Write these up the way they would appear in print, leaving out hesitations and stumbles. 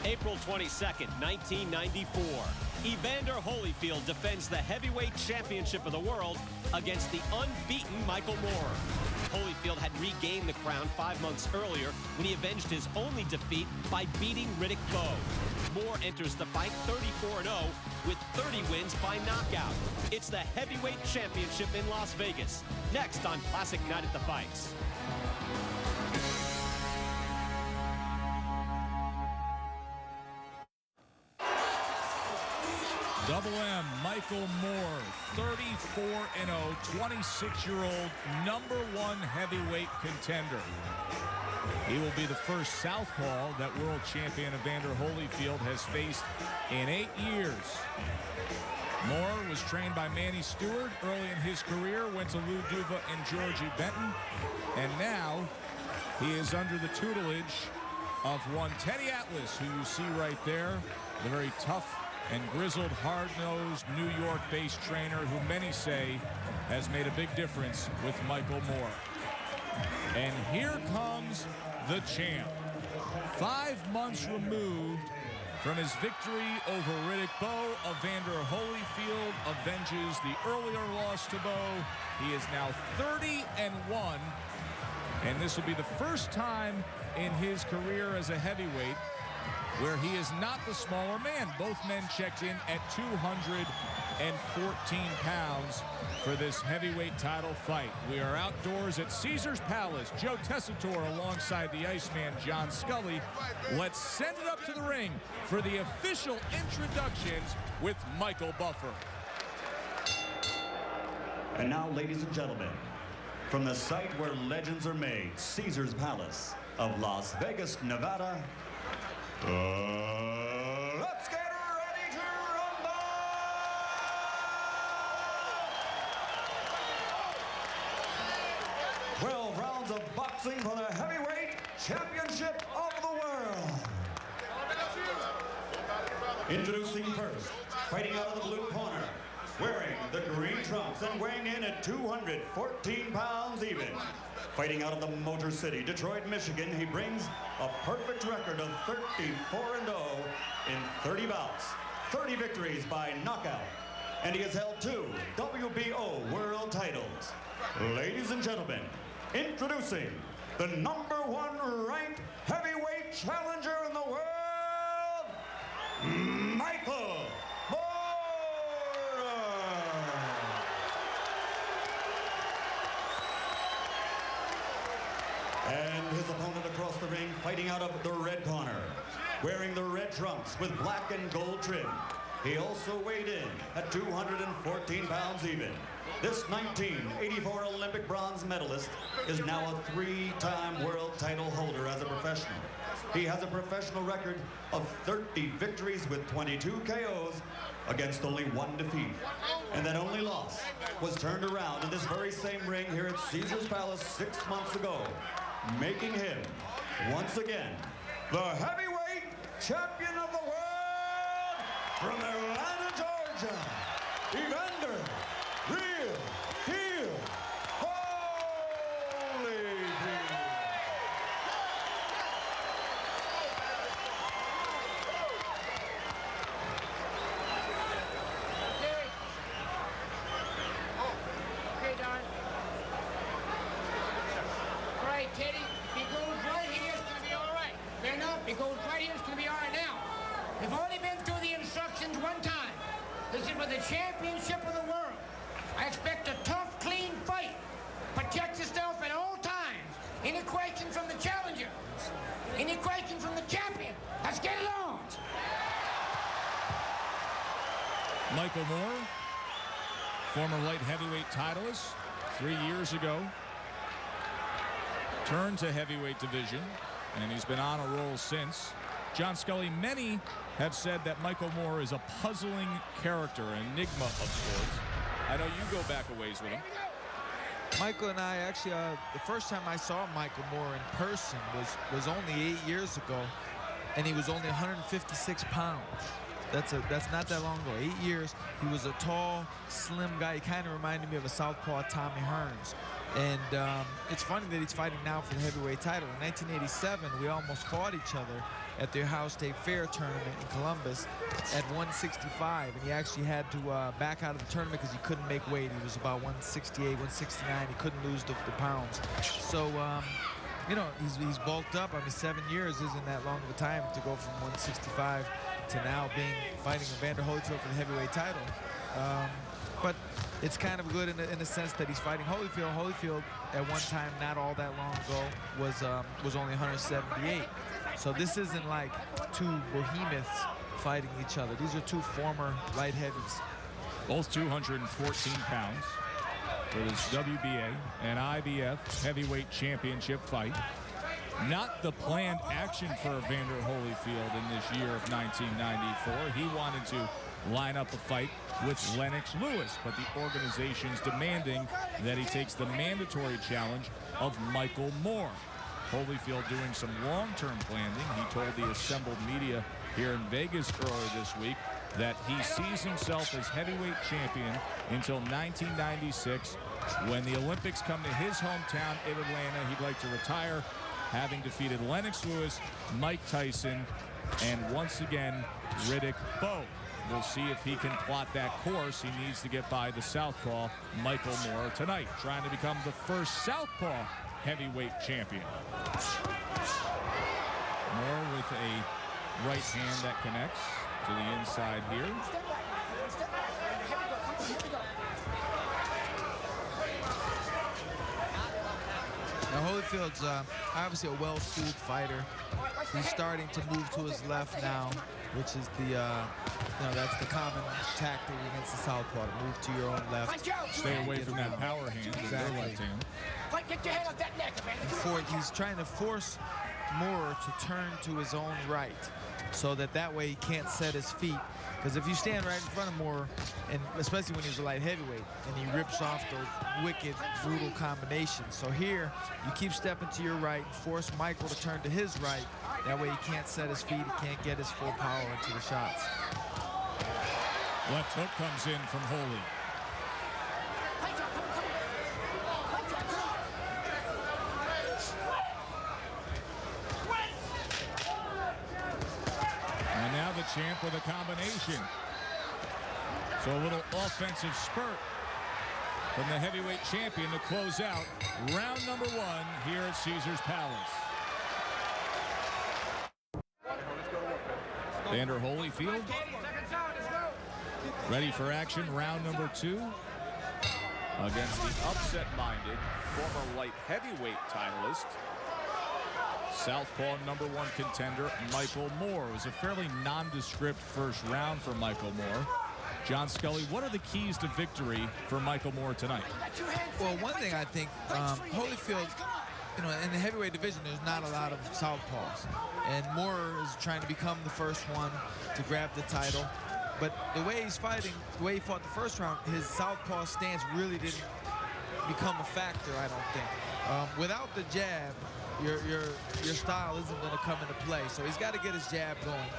April 22nd, 1994. Evander Holyfield defends the heavyweight championship of the world against the unbeaten Michael Moore. Holyfield had regained the crown 5 months earlier when he avenged his only defeat by beating Riddick Bowe. Moore enters the fight 34-0 with 30 wins by knockout. It's the heavyweight championship in Las Vegas. Next on Classic Night at the Fights. Double M, Michael Moore, 34-0, 26-year-old #1 heavyweight contender. He will be the first southpaw that world champion Evander Holyfield has faced in 8 years. Moore was trained by Manny Stewart early in his career, went to Lou Duva and Georgie Benton, and now he is under the tutelage of one Teddy Atlas, who you see right there, the very tough and grizzled, hard-nosed New York-based trainer who many say has made a big difference with Michael Moore. And here comes the champ. 5 months removed from his victory over Riddick Bowe, Evander Holyfield avenges the earlier loss to Bowe. He is now 30-1, and this will be the first time in his career as a heavyweight where he is not the smaller man. Both men checked in at 214 pounds for this heavyweight title fight. We are outdoors at Caesars Palace. Joe Tessitore alongside the Iceman John Scully. Let's send it up to the ring for the official introductions with Michael Buffer. And now, ladies and gentlemen, from the site where legends are made, Caesars Palace of Las Vegas, Nevada, let's get ready to rumble! 12 rounds of boxing for the heavyweight championship of the world. Introducing first, fighting out of the blue corner, wearing the green trunks and weighing in at 214 pounds even. Fighting out of the Motor City, Detroit, Michigan, he brings a perfect record of 34-0 in 30 bouts, 30 victories by knockout, and he has held 2 WBO world titles. Ladies and gentlemen, introducing the #1 ranked heavyweight challenger in the world, Michael and his opponent across the ring, fighting out of the red corner, wearing the red trunks with black and gold trim. He also weighed in at 214 pounds even. This 1984 Olympic bronze medalist is now a 3-time world title holder as a professional. He has a professional record of 30 victories with 22 KOs against only 1 defeat. And that only loss was turned around in this very same ring here at Caesars Palace 6 months ago, making him, once again, the heavyweight champion of the world from Atlanta, Georgia, Evander Real Deal Holyfield. Okay, Don. All right, Teddy. If he goes right here, it's going to be all right. Fair enough. If he goes right here, it's going to be all right now. We've only been through the instructions one time. This is for the championship of the world. I expect a tough, clean fight. Protect yourself at all times. Any questions from the challenger? Any questions from the champion? Let's get it on. Michael Moore, former light heavyweight titleist 3 years ago, turned to heavyweight division, and he's been on a roll since. John Scully, many have said that Michael Moore is a puzzling character, an enigma of sorts. I know you go back a ways with him. Michael and I actually, the first time I saw Michael Moore in person was only 8 years ago, and he was only 156 pounds. That's not that long ago. 8 years. He was a tall, slim guy. He kind of reminded me of a southpaw Tommy Hearns. And it's funny that he's fighting now for the heavyweight title. In 1987, we almost fought each other at the Ohio State Fair tournament in Columbus at 165. And he actually had to back out of the tournament because he couldn't make weight. He was about 168, 169. He couldn't lose the pounds. So, you know, he's bulked up. I mean, 7 years isn't that long of a time to go from 165 to now fighting Evander Holyfield for the heavyweight title. But it's kind of good in the sense that he's fighting Holyfield. Holyfield, at one time, not all that long ago, was only 178. So this isn't like two behemoths fighting each other. These are two former light heavies. Both 214 pounds for this WBA and IBF heavyweight championship fight. Not the planned action for Evander Holyfield in this year of 1994. He wanted to line up a fight with Lennox Lewis, but the organization's demanding that he takes the mandatory challenge of Michael Moore. Holyfield doing some long-term planning. He told the assembled media here in Vegas earlier this week that he sees himself as heavyweight champion until 1996. When the Olympics come to his hometown in Atlanta, he'd like to retire, having defeated Lennox Lewis, Mike Tyson, and once again, Riddick Bowe. We'll see if he can plot that course. He needs to get by the southpaw, Michael Moore, tonight, trying to become the first southpaw heavyweight champion. Moore with a right hand that connects to the inside here. Now Holyfield's obviously a well-schooled fighter. He's starting to move to his left now, which is the, you know, that's the common tactic against the southpaw, to move to your own left. Stay away from that power hand with your left hand. Get your hand off that neck, man. He's trying to force Moore to turn to his own right, so that way he can't set his feet. Because if you stand right in front of Moore, and especially when he's a light heavyweight, and he rips off those wicked, brutal combinations. So here, you keep stepping to your right and force Michael to turn to his right. That way he can't set his feet, he can't get his full power into the shots. Left hook comes in from Holy. And now the champ with a combination. So a little offensive spurt from the heavyweight champion to close out round number 1 here at Caesars Palace. Evander Holyfield ready for action, round number 2 against the upset-minded former light heavyweight titleist, southpaw number 1 contender Michael Moore. It was a fairly nondescript first round for Michael Moore. John Scully, what are the keys to victory for Michael Moore tonight? Well, one thing I think, Holyfield, you know, in the heavyweight division, there's not a lot of southpaws. And Moore is trying to become the first one to grab the title. But the way he's fighting, the way he fought the first round, his southpaw stance really didn't become a factor, I don't think. Without the jab, your style isn't going to come into play. So he's got to get his jab going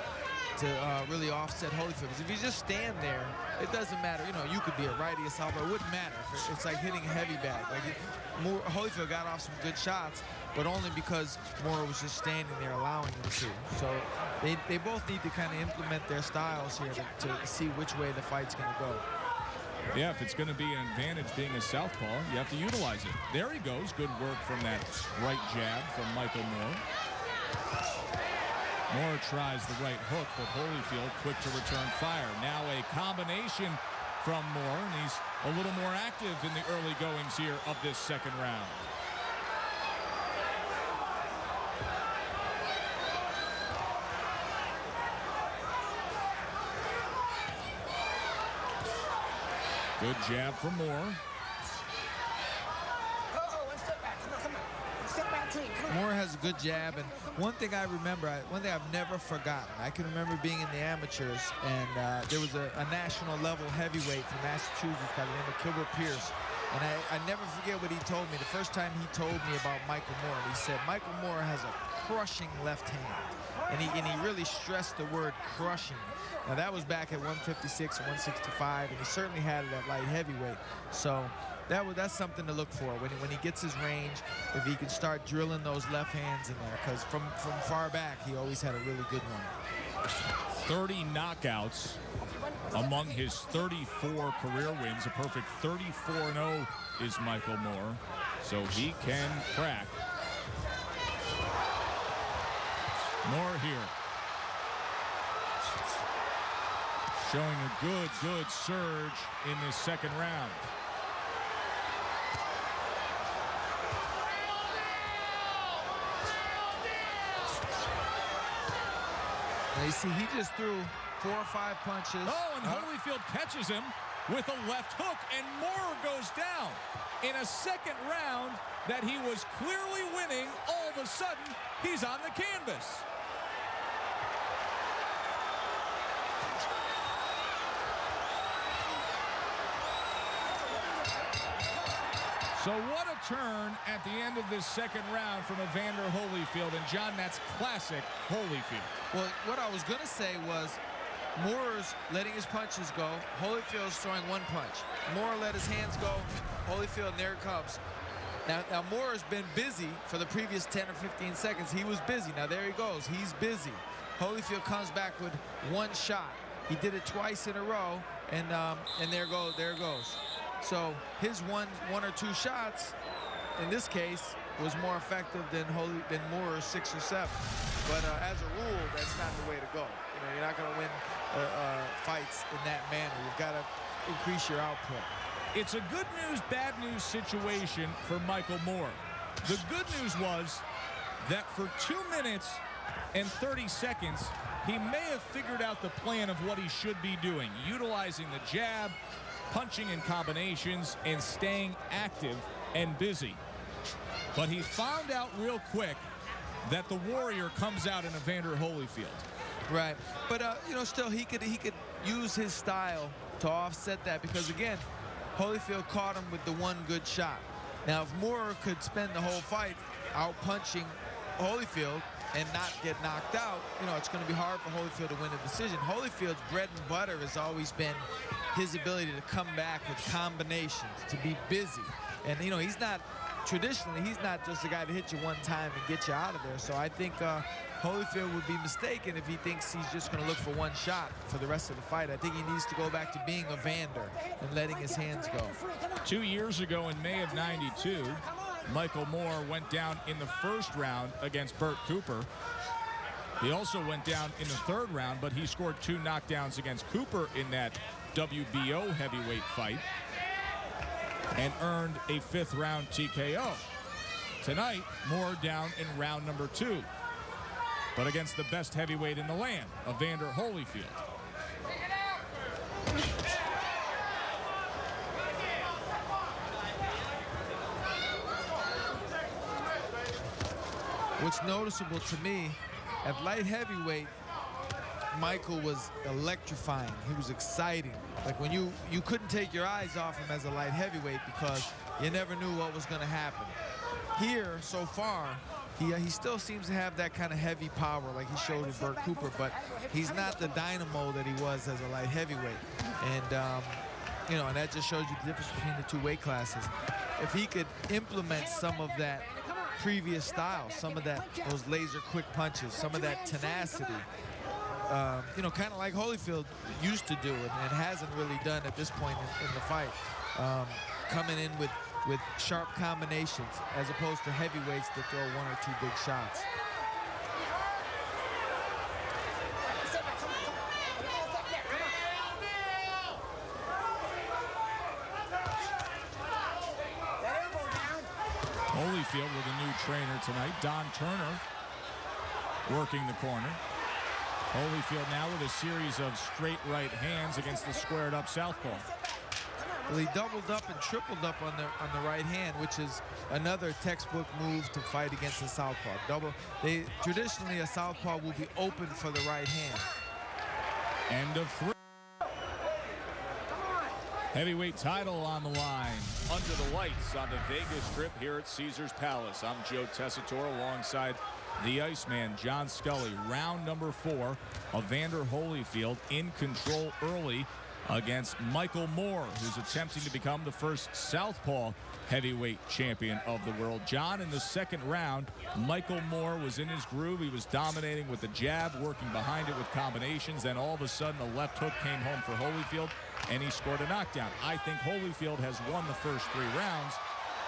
to really offset Holyfield. Because if you just stand there, it doesn't matter. You know, you could be a righty or southpaw. It wouldn't matter. It's like hitting a heavy bag. Like Holyfield got off some good shots, but only because Moore was just standing there allowing him to. So they both need to kind of implement their styles here to see which way the fight's going to go. Yeah, if it's going to be an advantage being a southpaw, you have to utilize it. There he goes. Good work from that right jab from Michael Moore. Moore tries the right hook, but Holyfield quick to return fire. Now a combination from Moore, and he's a little more active in the early goings here of this second round. Good jab from Moore. Moore has a good jab, and one thing I remember, one thing I've never forgotten, I can remember being in the amateurs, and there was a national level heavyweight from Massachusetts by the name of Gilbert Pierce, and I never forget what he told me. The first time he told me about Michael Moore, he said, Michael Moore has a crushing left hand. And he really stressed the word crushing. Now, that was back at 156 and 165, and he certainly had it at light heavyweight. So that's something to look for when he gets his range, if he can start drilling those left hands in there, because from far back, he always had a really good one. 30 knockouts among his 34 career wins. A perfect 34-0 is Michael Moore, so he can crack. Moore here. Showing a good surge in this second round. Now you see, he just threw 4 or 5 punches. Oh, and Holyfield catches him with a left hook, and Moore goes down. In a second round that he was clearly winning, all of a sudden, he's on the canvas. So what a turn at the end of this second round from Evander Holyfield. And, John, that's classic Holyfield. Well, what I was going to say was Moore's letting his punches go. Holyfield's throwing 1 punch. Moore let his hands go. Holyfield, and there it comes. Now Moore has been busy for the previous 10 or 15 seconds. He was busy. Now there he goes. He's busy. Holyfield comes back with 1 shot. He did it twice in a row, and there it goes. So his one or 2 shots, in this case, was more effective than Moore's 6 or 7. But as a rule, that's not the way to go. You know, you're not going to win fights in that manner. You've got to increase your output. It's a good news, bad news situation for Michael Moore. The good news was that for 2 minutes and 30 seconds, he may have figured out the plan of what he should be doing, utilizing the jab, punching in combinations, and staying active and busy. But he found out real quick that the warrior comes out in Evander Holyfield. Right, but you know, still he could use his style to offset that, because again, Holyfield caught him with the 1 good shot. Now, if Moore could spend the whole fight out punching Holyfield and not get knocked out, you know, it's going to be hard for Holyfield to win a decision. Holyfield's bread and butter has always been his ability to come back with combinations, to be busy. And, you know, traditionally, he's not just a guy to hit you 1 time and get you out of there. So I think Holyfield would be mistaken if he thinks he's just going to look for 1 shot for the rest of the fight. I think he needs to go back to being Evander and letting his hands go. 2 years ago in May of '92, Michael Moore went down in the first round against Burt Cooper. He also went down in the 3rd round, but he scored 2 knockdowns against Cooper in that WBO heavyweight fight and earned a 5th round TKO. Tonight, Moore down in round number 2, but against the best heavyweight in the land, Evander Holyfield. What's noticeable to me, at light heavyweight, Michael was electrifying. He was exciting. Like when you couldn't take your eyes off him as a light heavyweight because you never knew what was going to happen. Here, so far, he still seems to have that kind of heavy power like he showed with Burt Cooper, but he's not the dynamo that he was as a light heavyweight. And, you know, and that just shows you the difference between the 2 weight classes. If he could implement some of that previous style, some of those laser quick punches, some of that tenacity, you know, kind of like Holyfield used to do and hasn't really done at this point in the fight, coming in with sharp combinations as opposed to heavyweights that throw 1 or 2 big shots. Holyfield with a new trainer tonight, Don Turner, working the corner. Holyfield now with a series of straight right hands against the squared up southpaw. Well, he doubled up and tripled up on the right hand, which is another textbook move to fight against a southpaw. Traditionally, a southpaw will be open for the right hand. End of 3. Heavyweight title on the line. Under the lights on the Vegas Strip here at Caesars Palace. I'm Joe Tessitore alongside the Iceman, John Scully. Round number 4, Evander Holyfield in control early against Michael Moore, who's attempting to become the first southpaw heavyweight champion of the world. John, in the second round, Michael Moore was in his groove. He was dominating with the jab, working behind it with combinations. Then all of a sudden, a left hook came home for Holyfield, and he scored a knockdown. I think Holyfield has won the first 3 rounds,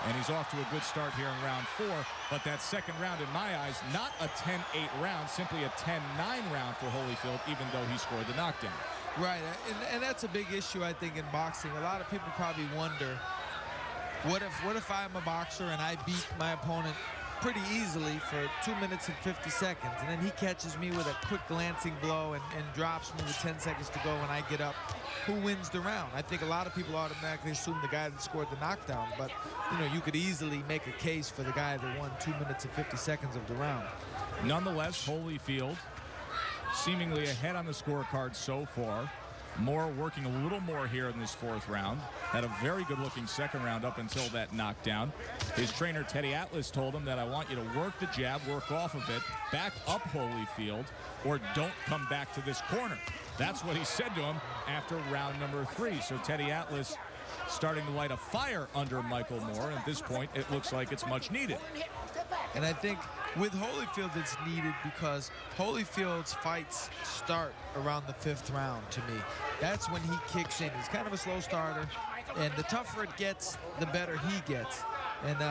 and he's off to a good start here in round 4. But that second round, in my eyes, not a 10-8 round, simply a 10-9 round for Holyfield, even though he scored the knockdown. Right, and that's a big issue, I think, in boxing. A lot of people probably wonder, what if I'm a boxer and I beat my opponent pretty easily for 2 minutes and 50 seconds, and then he catches me with a quick glancing blow and drops me with 10 seconds to go when I get up? Who wins the round? I think a lot of people automatically assume the guy that scored the knockdown, but you could easily make a case for the guy that won 2 minutes and 50 seconds of the round. Nonetheless, Holyfield seemingly ahead on the scorecard so far. Moore working a little more here in this 4th round. Had a very good-looking second round up until that knockdown. His trainer, Teddy Atlas, told him that I want you to work the jab, work off of it, back up Holyfield, or don't come back to this corner. That's what he said to him after round number 3. So Teddy Atlas starting to light a fire under Michael Moore. At this point, it looks like it's much needed. And I think with Holyfield, it's needed because Holyfield's fights start around the 5th round to me. That's when he kicks in. He's kind of a slow starter, and the tougher it gets, the better he gets. And,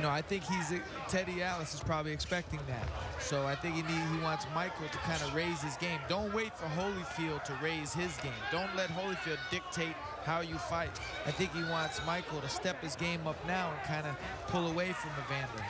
I think Teddy Atlas is probably expecting that. So I think he wants Michael to kind of raise his game. Don't wait for Holyfield to raise his game. Don't let Holyfield dictate how you fight. I think he wants Michael to step his game up now and kind of pull away from Evander.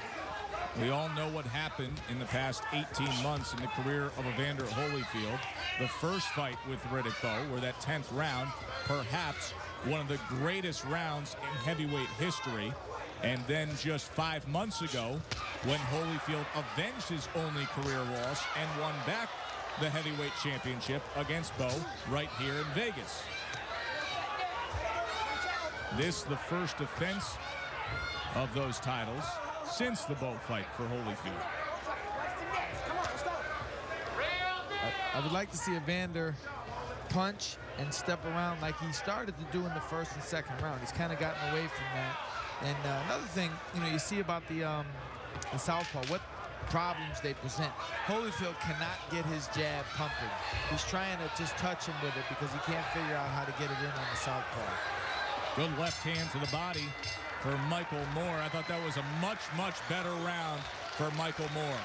We all know what happened in the past 18 months in the career of Evander Holyfield. The first fight with Riddick Bowe, where that 10th round, perhaps one of the greatest rounds in heavyweight history. And then just 5 months ago, when Holyfield avenged his only career loss and won back the heavyweight championship against Bowe right here in Vegas. This the first defense of those titles since the Bowe fight for Holyfield. I would like to see Evander punch and step around like he started to do in the 1st and 2nd round. He's kind of gotten away from that. And another thing, you see about the southpaw, what problems they present. Holyfield cannot get his jab pumping. He's trying to just touch him with it because he can't figure out how to get it in on the southpaw. Good left hand to the body for Michael Moore. I thought that was a much, much better round for Michael Moore.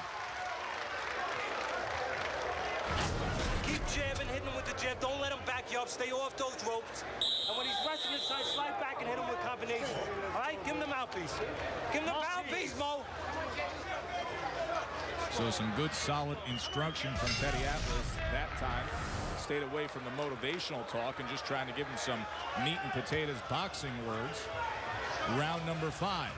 Keep jabbing, hitting him with the jab. Don't let him back you up. Stay off those ropes. And when he's resting inside, slide back and hit him with combinations. All right? Give him the mouthpiece. Give him the mouthpiece, Mo. So some good, solid instruction from Teddy Atlas that time. Stayed away from the motivational talk and just trying to give him some meat and potatoes boxing words. Round number 5.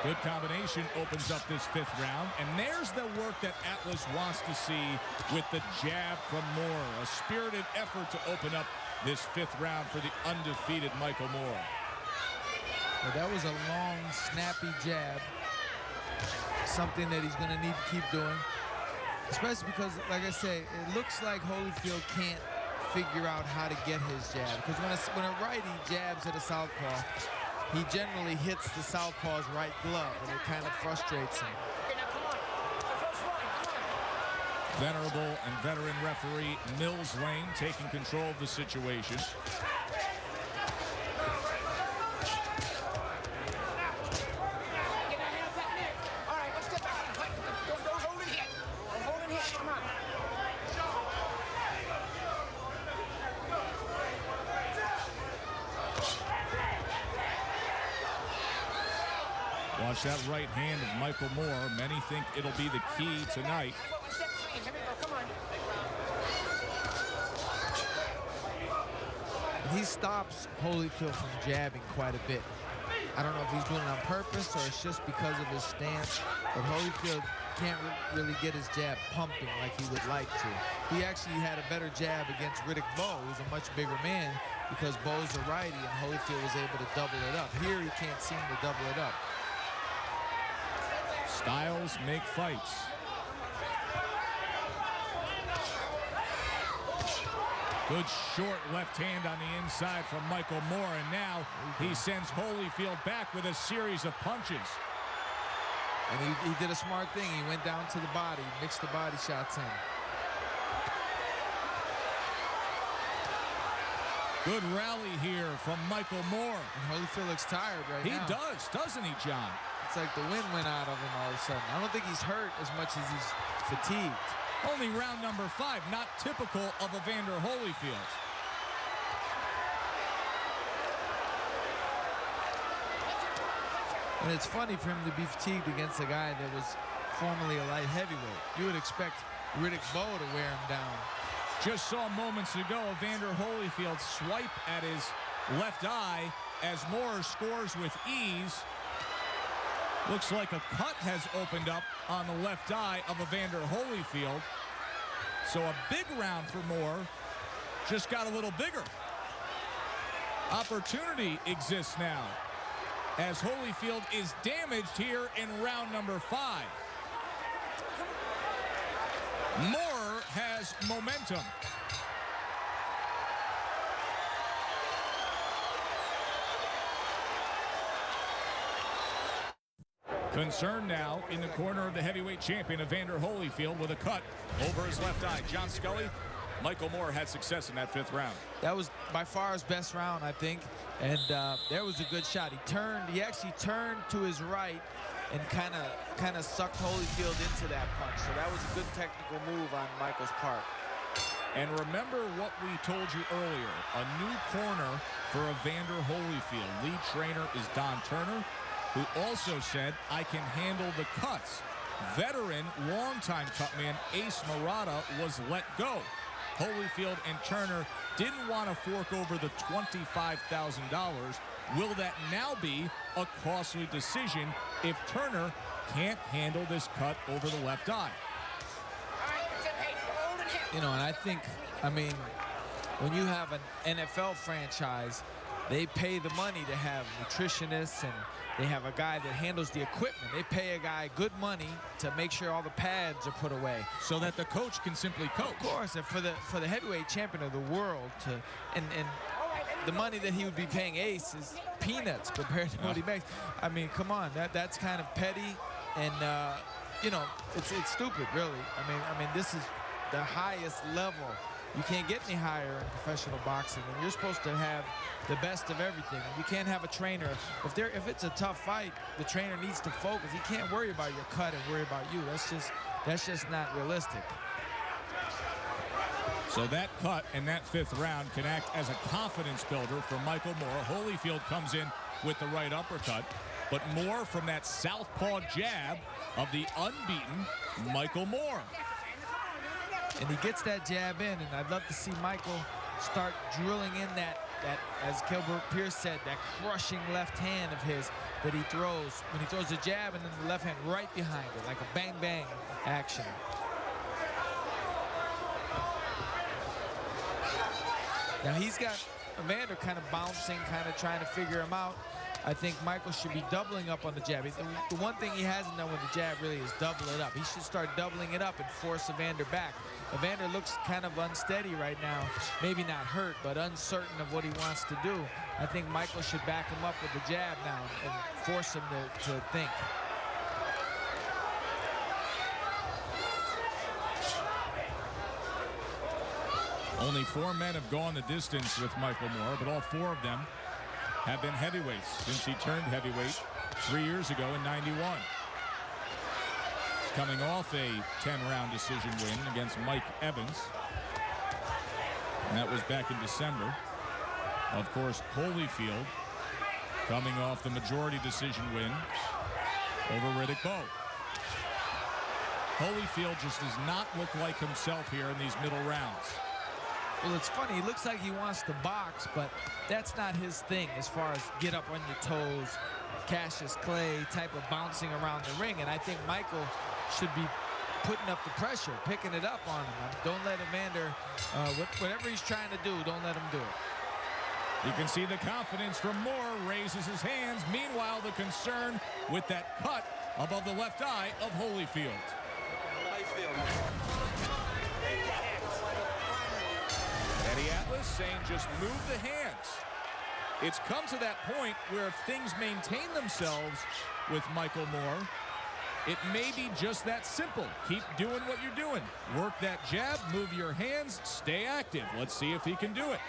Good combination opens up this 5th round. And there's the work that Atlas wants to see with the jab from Moore. A spirited effort to open up this 5th round for the undefeated Michael Moore. Well, that was a long, snappy jab. Something that he's going to need to keep doing. Especially because, like I say, it looks like Holyfield can't figure out how to get his jab. Because when a righty jabs at a southpaw, he generally hits the southpaw's right glove, and it kind of frustrates him. Venerable and veteran referee Mills Lane taking control of the situation. Watch that right hand of Michael Moore. Many think it'll be the key tonight. He stops Holyfield from jabbing quite a bit. I don't know if he's doing it on purpose or it's just because of his stance, but Holyfield can't really get his jab pumping like he would like to. He actually had a better jab against Riddick Bowe, who's a much bigger man, because Bowe's a righty and Holyfield was able to double it up. Here he can't seem to double it up. Styles make fights. Good short left hand on the inside from Michael Moore, and now he sends Holyfield back with a series of punches. And he did a smart thing. He went down to the body, mixed the body shots in. Good rally here from Michael Moore. And Holyfield looks tired right now. He does, doesn't he, John? It's like the wind went out of him all of a sudden. I don't think he's hurt as much as he's fatigued. Only round number 5, not typical of Evander Holyfield. And it's funny for him to be fatigued against a guy that was formerly a light heavyweight. You would expect Riddick Bowe to wear him down. Just saw moments ago Evander Holyfield swipe at his left eye as Moore scores with ease. Looks like a cut has opened up on the left eye of Evander Holyfield. So a big round for Moore just got a little bigger. Opportunity exists now as Holyfield is damaged here in round number 5. Moore has momentum. Concern now in the corner of the heavyweight champion, Evander Holyfield, with a cut over his left eye. John Scully, Michael Moore had success in that 5th round. That was by far his best round, I think. And there was a good shot. He actually turned to his right and kind of sucked Holyfield into that punch. So that was a good technical move on Michael's part. And remember what we told you earlier, a new corner for Evander Holyfield. Lead trainer is Don Turner, who also said, I can handle the cuts. Veteran, longtime cutman Ace Marotta was let go. Holyfield and Turner didn't want to fork over the $25,000. Will that now be a costly decision if Turner can't handle this cut over the left eye? You know, and I think, I mean, when you have an NFL franchise, they pay the money to have nutritionists, and they have a guy that handles the equipment. They pay a guy good money to make sure all the pads are put away, so that the coach can simply coach. Of course, and for the heavyweight champion of the world and the money that he would be paying Ace is peanuts compared to what he makes. I mean, come on, that's kind of petty, and you know, it's stupid, really. I mean, this is the highest level. You can't get any higher in professional boxing, and you're supposed to have the best of everything. And you can't have a trainer. If it's a tough fight, the trainer needs to focus. He can't worry about your cut and worry about you. That's just not realistic. So that cut in that 5th round can act as a confidence builder for Michael Moore. Holyfield comes in with the right uppercut, but Moore from that southpaw jab of the unbeaten Michael Moore. And he gets that jab in, and I'd love to see Michael start drilling in that, as Gilbert Pierce said, that crushing left hand of his that he throws. When he throws a jab and then the left hand right behind it, like a bang-bang action. Now he's got Evander kind of bouncing, kind of trying to figure him out. I think Michael should be doubling up on the jab. The one thing he hasn't done with the jab really is double it up. He should start doubling it up and force Evander back. Evander looks kind of unsteady right now. Maybe not hurt, but uncertain of what he wants to do. I think Michael should back him up with the jab now and force him to think. Only 4 men have gone the distance with Michael Moore, but all 4 of them have been heavyweights since he turned heavyweight 3 years ago in '91. He's coming off a 10-round decision win against Mike Evans. And that was back in December. Of course, Holyfield coming off the majority decision win over Riddick Bowe. Holyfield just does not look like himself here in these middle rounds. Well, it's funny. He looks like he wants to box, but that's not his thing as far as get up on your toes, Cassius Clay type of bouncing around the ring. And I think Michael should be putting up the pressure, picking it up on him. Don't let Evander, whatever he's trying to do, don't let him do it. You can see the confidence from Moore, raises his hands. Meanwhile, the concern with that cut above the left eye of Holyfield. Eddie Atlas saying just move the hands. It's come to that point where if things maintain themselves with Michael Moore, it may be just that simple. Keep doing what you're doing. Work that jab, move your hands, stay active. Let's see if he can do it.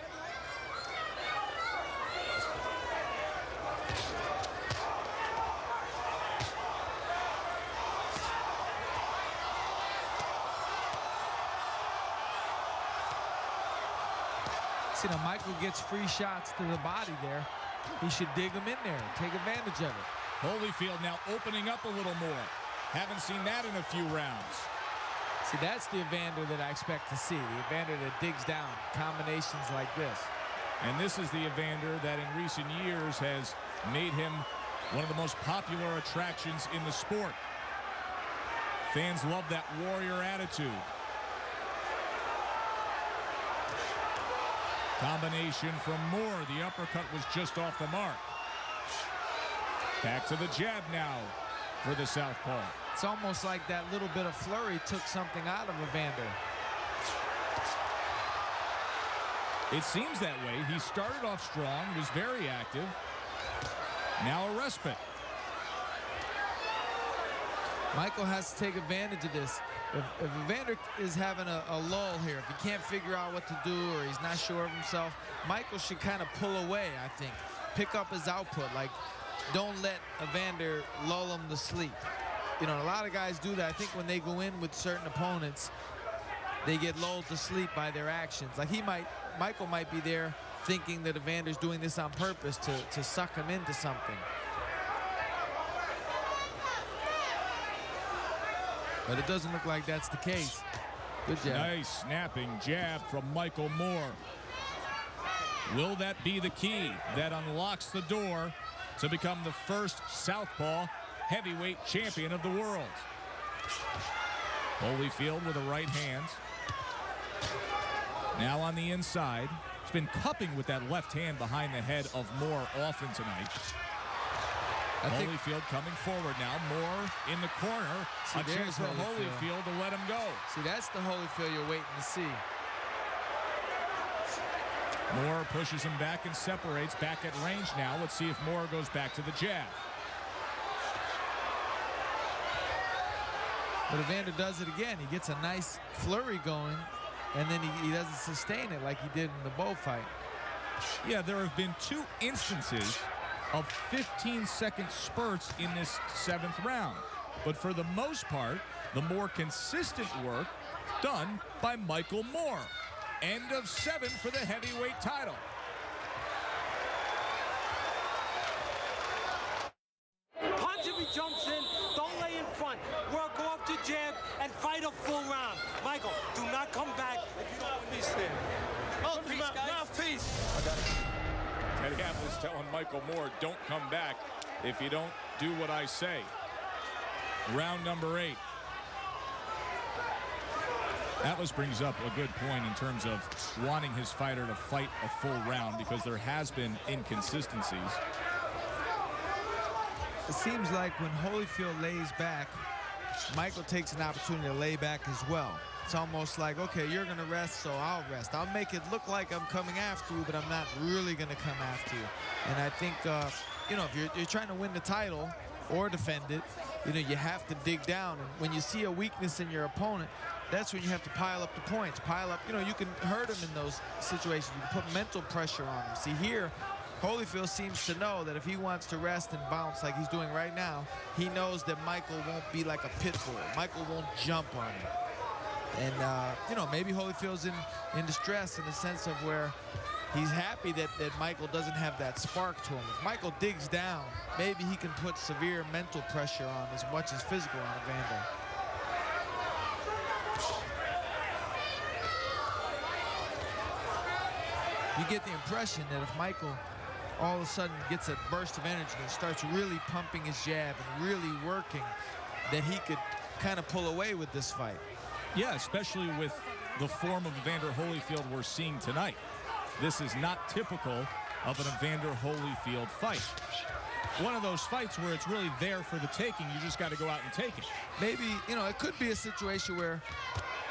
See, now Michael gets free shots to the body there. He should dig them in there, take advantage of it. Holyfield now opening up a little more. Haven't seen that in a few rounds. See, that's the Evander that I expect to see. The Evander that digs down, combinations like this. And this is the Evander that in recent years has made him one of the most popular attractions in the sport. Fans love that warrior attitude. Combination from Moore. The uppercut was just off the mark. Back to the jab now for the southpaw. It's almost like that little bit of flurry took something out of Evander. It seems that way. He started off strong, was very active. Now a respite. Michael has to take advantage of this. If Evander is having a lull here, if he can't figure out what to do or he's not sure of himself, Michael should kind of pull away, I think. Pick up his output. Like, don't let Evander lull him to sleep. You know, a lot of guys do that. I think when they go in with certain opponents, they get lulled to sleep by their actions. Like Michael might be there thinking that Evander's doing this on purpose to suck him into something. But it doesn't look like that's the case. Good jab. Nice snapping jab from Michael Moore. Will that be the key that unlocks the door to become the first southpaw heavyweight champion of the world? Holyfield with a right hand. Now on the inside. He's been cupping with that left hand behind the head of Moore often tonight. Holyfield coming forward now. Moore in the corner. See, a chance for Holyfield to let him go. See, that's the Holyfield you're waiting to see. Moore pushes him back and separates. Back at range now. Let's see if Moore goes back to the jab. But Evander does it again. He gets a nice flurry going, and then he doesn't sustain it like he did in the Bow fight. Yeah, there have been 2 instances of 15-second spurts in this 7th round. But for the most part, the more consistent work done by Michael Moore. End of 7 for the heavyweight title. Punch if he jumps in. Don't lay in front. Work off the jab and fight a full round. Michael, do not come back if you don't win this thing. Mouthpiece. I got it. Eddie Atlas telling Michael Moore, don't come back if you don't do what I say. Round number 8. Atlas brings up a good point in terms of wanting his fighter to fight a full round because there has been inconsistencies. It seems like when Holyfield lays back, Michael takes an opportunity to lay back as well. It's almost like, okay, you're going to rest, so I'll rest. I'll make it look like I'm coming after you, but I'm not really going to come after you. And I think, you know, if you're trying to win the title or defend it, you know, you have to dig down. And when you see a weakness in your opponent, that's when you have to pile up the points. Pile up, you know, you can hurt him in those situations. You can put mental pressure on him. See, here, Holyfield seems to know that if he wants to rest and bounce like he's doing right now, he knows that Michael won't be like a pit bull. Michael won't jump on him. And, you know, maybe Holyfield's in distress in the sense of where he's happy that Michael doesn't have that spark to him. If Michael digs down, maybe he can put severe mental pressure on as much as physical on Evander. You get the impression that if Michael all of a sudden gets a burst of energy and starts really pumping his jab and really working, that he could kind of pull away with this fight. Yeah, especially with the form of Evander Holyfield we're seeing tonight. This is not typical of an Evander Holyfield fight. one of those fights where it's really there for the taking. You just got to go out and take it. Maybe, you know, it could be a situation where,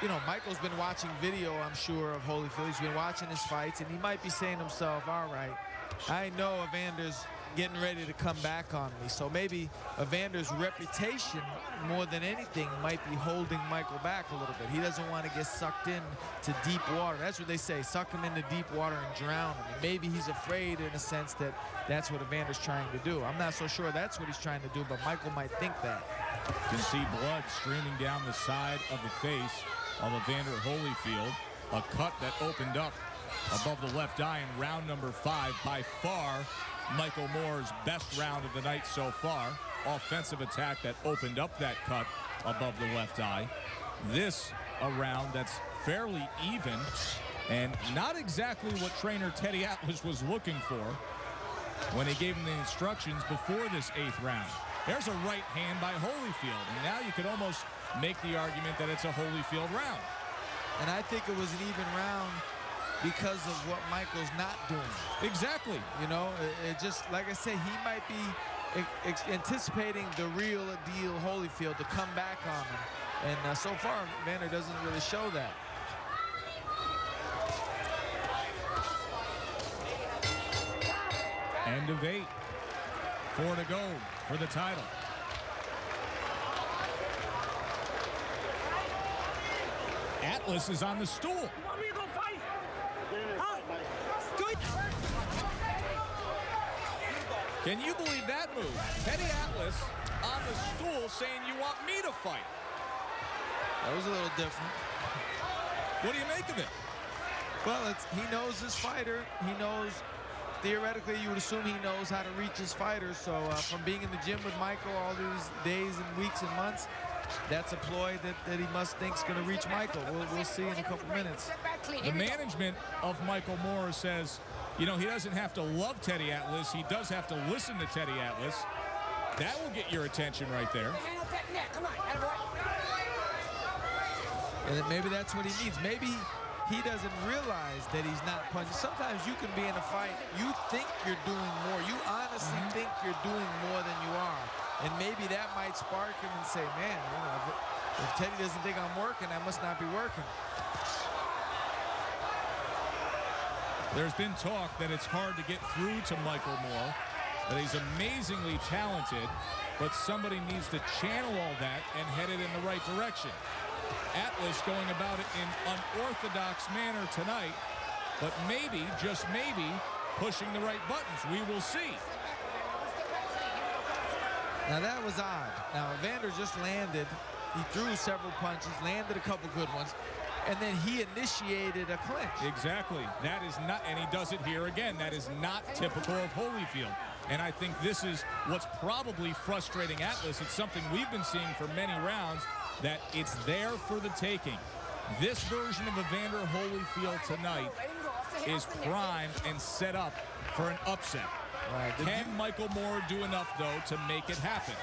you know, Michael's been watching video, I'm sure, of Holyfield. He's been watching his fights, and he might be saying to himself, all right, I know Evander's getting ready to come back on me. So maybe Evander's reputation, more than anything, might be holding Michael back a little bit. He doesn't want to get sucked in to deep water. That's what they say, suck him into deep water and drown him. And maybe he's afraid in a sense that that's what Evander's trying to do. I'm not so sure that's what he's trying to do, but Michael might think that. You can see blood streaming down the side of the face of Evander Holyfield. A cut that opened up above the left eye in round number 5. By far, Michael Moore's best round of the night so far. Offensive attack that opened up that cut above the left eye. This a round that's fairly even and not exactly what trainer Teddy Atlas was looking for when he gave him the instructions before this 8th round. There's a right hand by Holyfield, and now you could almost make the argument that it's a Holyfield round. And I think it was an even round because of what Michael's not doing. Exactly. You know, it just, like I say, he might be anticipating the real deal Holyfield to come back on him. And so far, Evander doesn't really show that. End of 8. 4 to go for the title. Atlas is on the stool. Can you believe that move? Teddy Atlas on the stool saying, you want me to fight? That was a little different. What do you make of it? Well, he knows his fighter. He knows, theoretically, you would assume he knows how to reach his fighters. So from being in the gym with Michael all these days and weeks and months, that's a ploy that he must think is going to reach Michael. We'll see in a couple minutes. The management of Michael Moore says, you know, he doesn't have to love Teddy Atlas. He does have to listen to Teddy Atlas. That will get your attention right there. And then maybe that's what he needs. Maybe he doesn't realize that he's not punching. Sometimes you can be in a fight, you think you're doing more. You honestly think you're doing more than you are. And maybe that might spark him and say, man, you know, if Teddy doesn't think I'm working, I must not be working. There's been talk that it's hard to get through to Michael Moore, that he's amazingly talented, but somebody needs to channel all that and head it in the right direction. Atlas going about it in unorthodox manner tonight, but maybe, just maybe, pushing the right buttons. We will see. Now that was odd. Now Evander just landed. He threw several punches, landed a couple good ones, and then he initiated a clinch. Exactly. That is not, and he does it here again. That is not typical of Holyfield. And I think this is what's probably frustrating Atlas. It's something we've been seeing for many rounds, that it's there for the taking. This version of Evander Holyfield tonight is primed and set up for an upset. Right. Can Michael Moore do enough, though, to make it happen?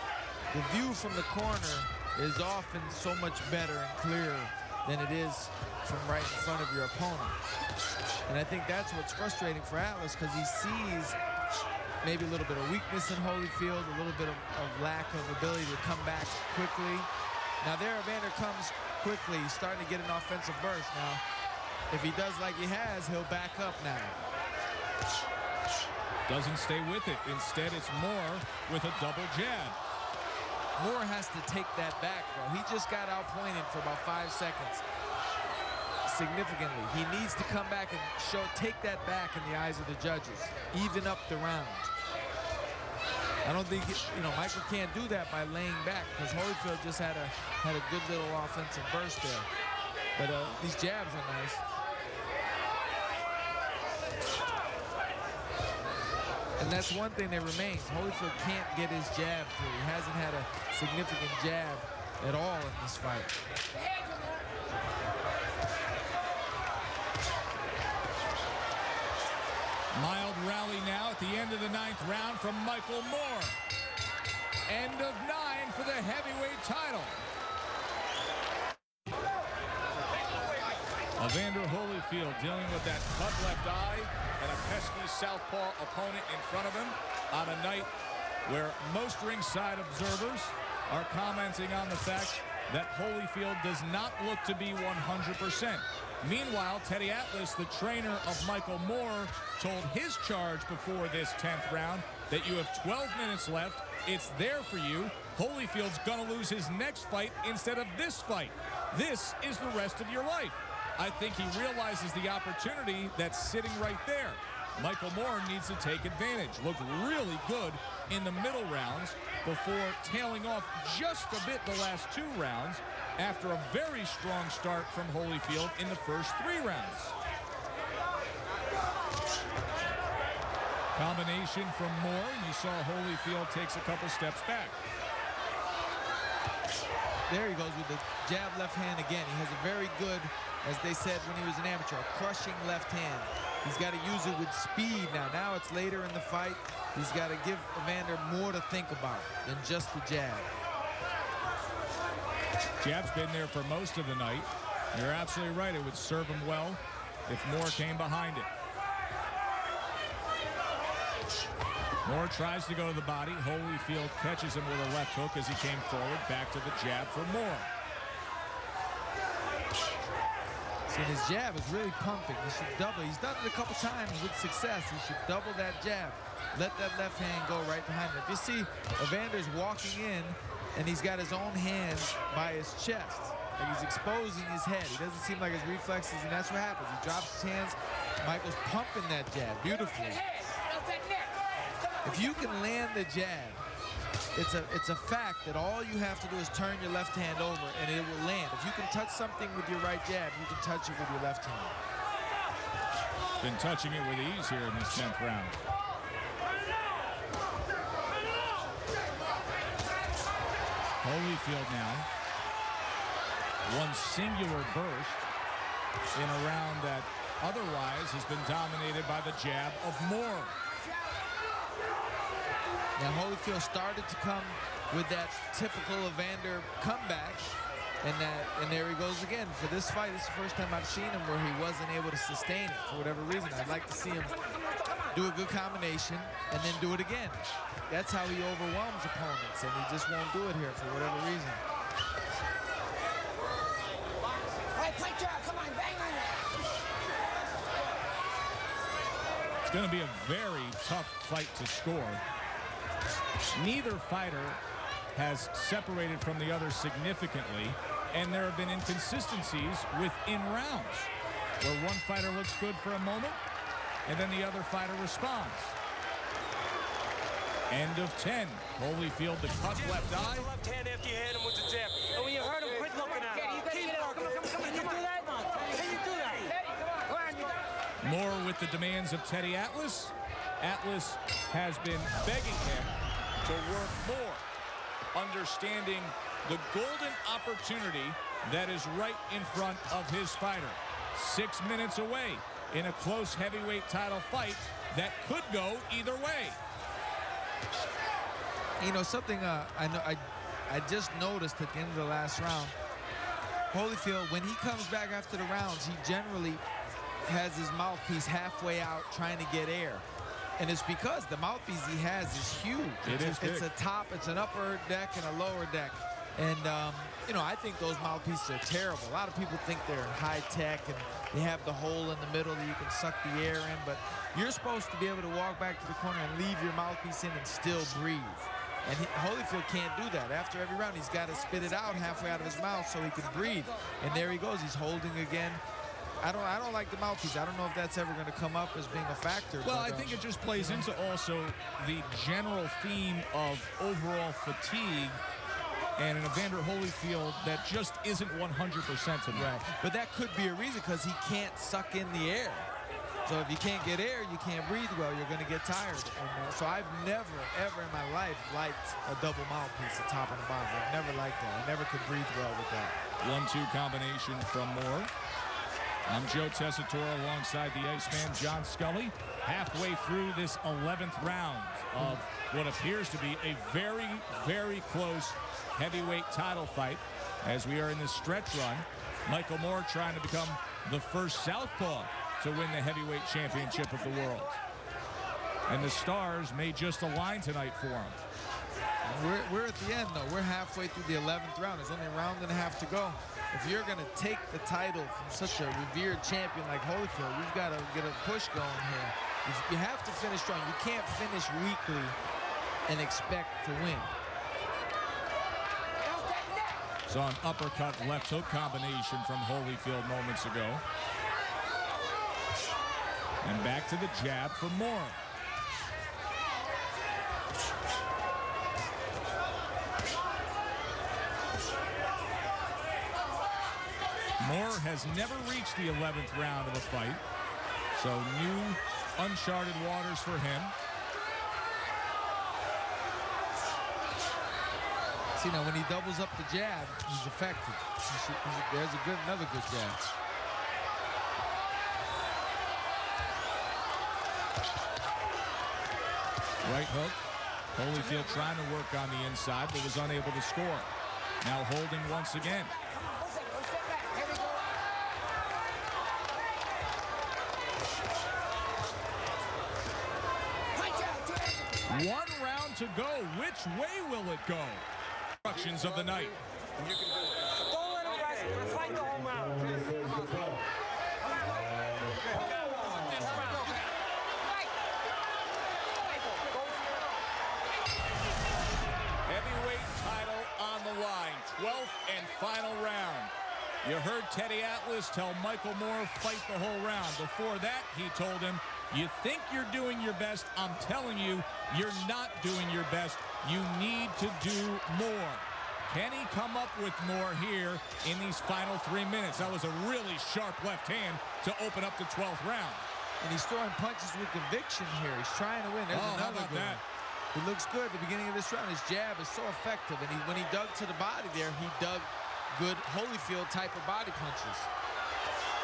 The view from the corner is often so much better and clearer than it is from right in front of your opponent. And I think that's what's frustrating for Atlas, because he sees maybe a little bit of weakness in Holyfield, a little bit of lack of ability to come back quickly. Now there, Evander comes quickly. He's starting to get an offensive burst. Now, if he does like he has, he'll back up now. Doesn't stay with it. Instead, it's Moore with a double jab. Moore has to take that back, though. He just got outpointed for about 5 seconds. Significantly. He needs to come back and take that back in the eyes of the judges. Even up the round. I don't think, Michael can't do that by laying back, because Holyfield just had a good little offensive burst there. But these jabs are nice. And that's one thing that remains. Holyfield can't get his jab through. He hasn't had a significant jab at all in this fight. Mild rally now at the end of the 9th round from Michael Moore. End of 9 for the heavyweight title. Evander Holyfield dealing with that cut left eye and a pesky southpaw opponent in front of him on a night where most ringside observers are commenting on the fact that Holyfield does not look to be 100%. Meanwhile, Teddy Atlas, the trainer of Michael Moore, told his charge before this 10th round that you have 12 minutes left. It's there for you. Holyfield's going to lose his next fight instead of this fight. This is the rest of your life. I think he realizes the opportunity that's sitting right there. Michael Moore needs to take advantage. Looked really good in the middle rounds before tailing off just a bit the last 2 rounds after a very strong start from Holyfield in the first 3 rounds. Combination from Moore. You saw Holyfield takes a couple steps back. There he goes with the jab left hand again. He has a very good, as they said when he was an amateur, a crushing left hand. He's got to use it with speed now. Now it's later in the fight. He's got to give Evander more to think about than just the jab. Jab's been there for most of the night. You're absolutely right. It would serve him well if Moore came behind it. Moore tries to go to the body. Holyfield catches him with a left hook as he came forward. Back to the jab for Moore. See, his jab is really pumping. He should double. He's done it a couple times with success. He should double that jab. Let that left hand go right behind him. If you see, Evander's walking in, and he's got his own hands by his chest. Like he's exposing his head. He doesn't seem like his reflexes, and that's what happens. He drops his hands. Michael's pumping that jab beautifully. If you can land the jab, it's a fact that all you have to do is turn your left hand over and it will land. If you can touch something with your right jab, you can touch it with your left hand. Been touching it with ease here in this 10th round. Holyfield now. One singular burst in a round that otherwise has been dominated by the jab of Moore. Now Holyfield started to come with that typical Evander comeback, and there he goes again. For this fight, this is the first time I've seen him where he wasn't able to sustain it for whatever reason. I'd like to see him do a good combination and then do it again. That's how he overwhelms opponents, and he just won't do it here for whatever reason. All right, Fighter, come on, bang on it. It's going to be a very tough fight to score. Neither fighter has separated from the other significantly, and there have been inconsistencies within rounds where one fighter looks good for a moment and then the other fighter responds. End of 10. Holyfield, the cut left eye. Left hand after you hit him with the jab. And when you hurt him, quit looking at him. Keep working. Can you do that? Can you do that? Moore with the demands of Teddy Atlas. Atlas has been begging him to work more, understanding the golden opportunity that is right in front of his fighter. 6 minutes away in a close heavyweight title fight that could go either way. You know, something I just noticed at the end of the last round, Holyfield, when he comes back after the rounds, he generally has his mouthpiece halfway out trying to get air. And it's because the mouthpiece he has is huge. It's a top, it's an upper deck and a lower deck. And, you know, I think those mouthpieces are terrible. A lot of people think they're high tech and they have the hole in the middle that you can suck the air in. But you're supposed to be able to walk back to the corner and leave your mouthpiece in and still breathe. And Holyfield can't do that. After every round, he's got to spit it out halfway out of his mouth so he can breathe. And there he goes. He's holding again. I don't like the mouthpiece. I don't know if that's ever going to come up as being a factor. Well, I think it just plays into also the general theme of overall fatigue and an Evander Holyfield that just isn't 100% tonight. Right. But that could be a reason because he can't suck in the air. So if you can't get air, you can't breathe well, you're going to get tired. And so I've never, ever in my life liked a double mouthpiece, the top and the bottom. I've never liked that. I never could breathe well with that. 1-2 combination from Moore. I'm Joe Tessitore alongside the Iceman, John Scully. Halfway through this 11th round of what appears to be a very, very close heavyweight title fight as we are in this stretch run. Michael Moore trying to become the first southpaw to win the heavyweight championship of the world. And the stars may just align tonight for him. We're at the end, though. We're halfway through the 11th round. There's only a round and a half to go. If you're going to take the title from such a revered champion like Holyfield, you've got to get a push going here. You have to finish strong. You can't finish weakly and expect to win. Saw an uppercut left hook combination from Holyfield moments ago. And back to the jab for Moore. Moore has never reached the 11th round of a fight, so new, uncharted waters for him. See, now when he doubles up the jab, he's effective. There's another good jab. Right hook. Holyfield trying to work on the inside, but was unable to score. Now holding once again. One round to go. Which way will it go? Instructions of the night. Don't let him rest. Fight the whole round. Heavyweight title on the line. 12th and final round. You heard Teddy Atlas tell Michael Moore fight the whole round. Before that, he told him, you think you're doing your best. I'm telling you, you're not doing your best. You need to do more. Can he come up with more here in these final 3 minutes? That was a really sharp left hand to open up the 12th round. And he's throwing punches with conviction here. He's trying to win. There's another good one. He looks good at the beginning of this round. His jab is so effective. And when he dug to the body there, he dug good Holyfield type of body punches.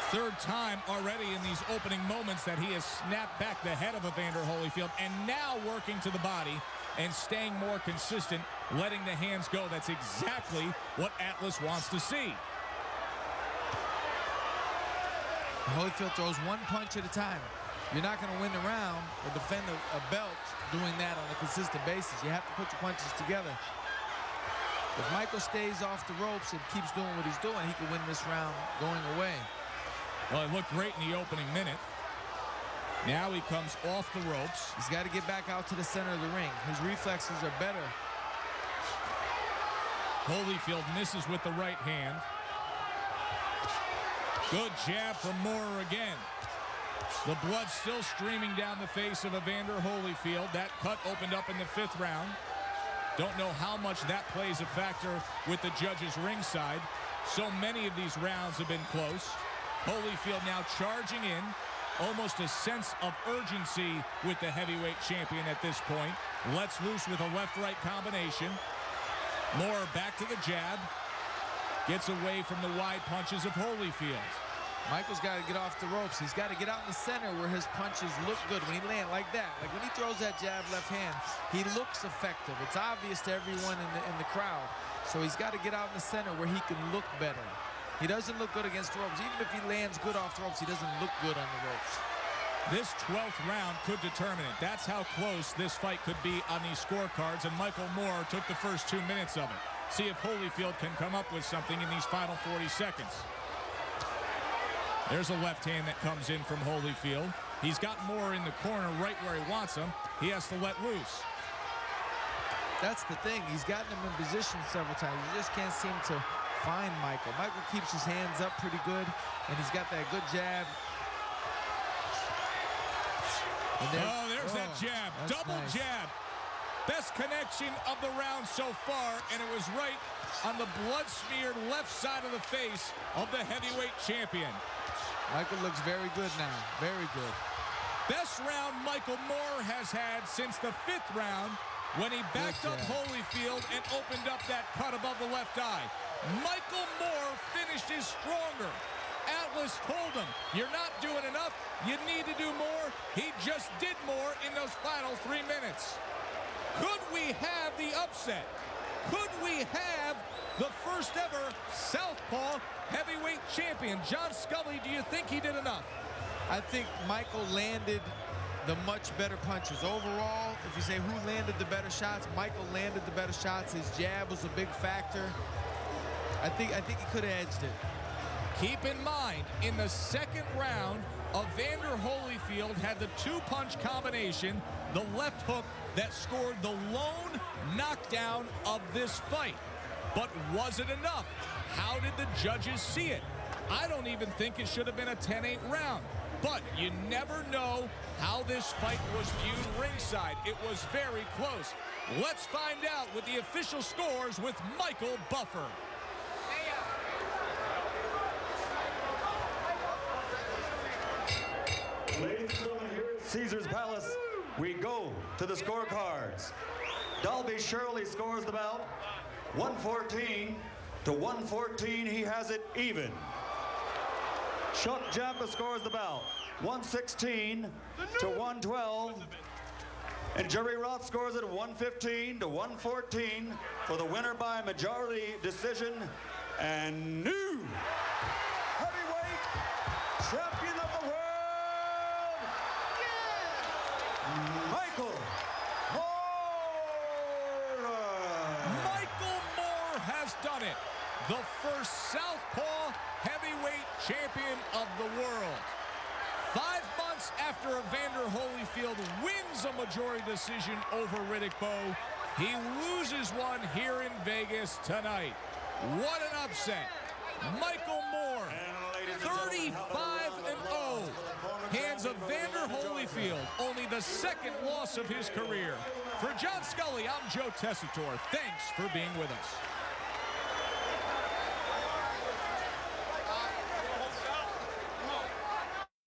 Third time already in these opening moments that he has snapped back the head of Evander Holyfield, and now working to the body and staying more consistent, letting the hands go. That's exactly what Atlas wants to see. Holyfield throws one punch at a time. You're not going to win the round or defend a belt doing that on a consistent basis. You have to put your punches together. If Michael stays off the ropes and keeps doing what he's doing, he can win this round going away. Well, it looked great in the opening minute. Now he comes off the ropes. He's got to get back out to the center of the ring. His reflexes are better. Holyfield misses with the right hand. Good jab from Moore again. The blood still streaming down the face of Evander Holyfield. That cut opened up in the 5th round. Don't know how much that plays a factor with the judges ringside. So many of these rounds have been close. Holyfield now charging in. Almost a sense of urgency with the heavyweight champion at this point. Lets loose with a left-right combination. Moore back to the jab. Gets away from the wide punches of Holyfield. Michael's got to get off the ropes. He's got to get out in the center where his punches look good when he lands like that. Like when he throws that jab left hand, he looks effective. It's obvious to everyone in the crowd. So he's got to get out in the center where he can look better. He doesn't look good against the ropes. Even if he lands good off the ropes, he doesn't look good on the ropes. This 12th round could determine it. That's how close this fight could be on these scorecards, and Michael Moore took the first 2 minutes of it. See if Holyfield can come up with something in these final 40 seconds. There's a left hand that comes in from Holyfield. He's got Moore in the corner right where he wants him. He has to let loose. That's the thing. He's gotten him in position several times. You just can't seem to find Michael. Michael keeps his hands up pretty good, and he's got that good jab. There's that jab. Double nice. Jab. Best connection of the round so far, and it was right on the blood-smeared left side of the face of the heavyweight champion. Michael looks very good now. Very good. Best round Michael Moore has had since the 5th round when he backed up Holyfield and opened up that cut above the left eye. Michael Moore finished his stronger. Atlas told him, you're not doing enough. You need to do more. He just did more in those final 3 minutes. Could we have the upset? Could we have the first ever Southpaw heavyweight champion? John Scully, do you think he did enough? I think Michael landed the much better punchers. Overall, if you say who landed the better shots, Michael landed the better shots. His jab was a big factor. I think he could have edged it. Keep in mind, in the second round, Evander Holyfield had the two-punch combination, the left hook that scored the lone knockdown of this fight. But was it enough? How did the judges see it? I don't even think it should have been a 10-8 round. But you never know how this fight was viewed ringside. It was very close. Let's find out with the official scores with Michael Buffer. Ladies and gentlemen, here at Caesar's Palace, we go to the scorecards. Dalby Shirley scores the bout 114 to 114. He has it even. Chuck Jampa scores the bout 116 to 112. And Jerry Roth scores it 115 to 114 for the winner by majority decision and new heavyweight champion of the world, Michael Moore. Michael Moore has done it. The first southpaw heavyweight champion of the world. 5 months after Evander Holyfield wins a majority decision over Riddick Bowe, he loses one here in Vegas tonight. What an upset. Michael Moore, 35-0, hands Evander Holyfield only the second loss of his career. For John Scully, I'm Joe Tessitore. Thanks for being with us.